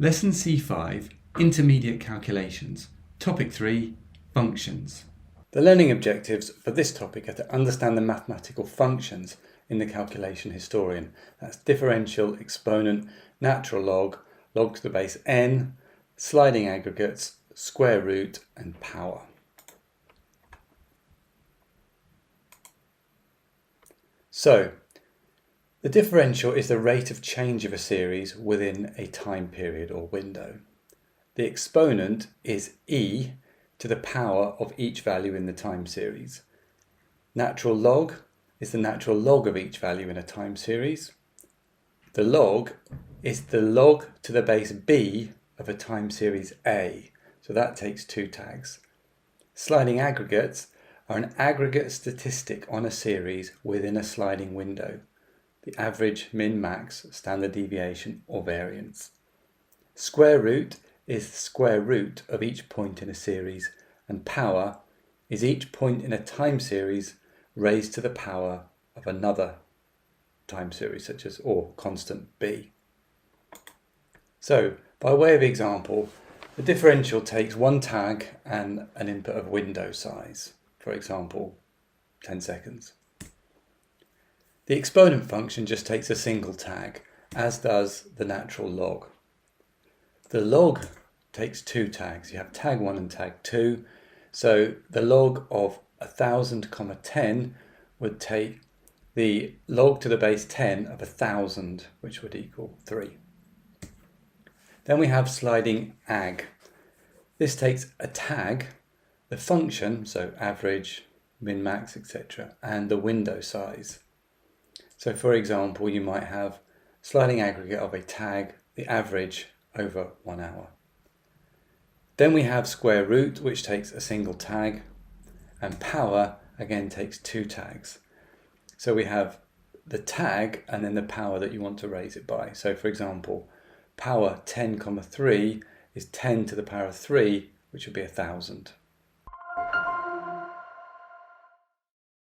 Lesson C5, Intermediate Calculations. Topic 3, Functions. The learning objectives for this topic are to understand the mathematical functions in the calculation historian. That's differential, exponent, natural log, log to the base n, sliding aggregates, square root, and power. So, the differential is the rate of change of a series within a time period or window. The exponent is e to the power of each value in the time series. Natural log is the natural log of each value in a time series. The log is the log to the base b of a time series A, so that takes 2 tags. Sliding aggregates are an aggregate statistic on a series within a sliding window. The average, min, max, standard deviation, or variance. Square root is the square root of each point in a series, and power is each point in a time series raised to the power of another time series, such as or constant b. So, by way of example, the differential takes 1 tag and an input of window size, for example, 10 seconds. The exponent function just takes a single tag, as does the natural log. The log takes 2 tags. You have tag 1 and tag 2. So the log of 1000, 10 would take the log to the base 10 of 1000, which would equal 3. Then we have sliding agg. This takes a tag, the function, so average, min, max, etc., and the window size. So for example, you might have sliding aggregate of a tag, the average over 1 hour. Then we have square root, which takes a single tag, and power again takes 2 tags. So we have the tag and then the power that you want to raise it by. So for example, power 10, 3 is 10 to the power of 3, which would be 1000.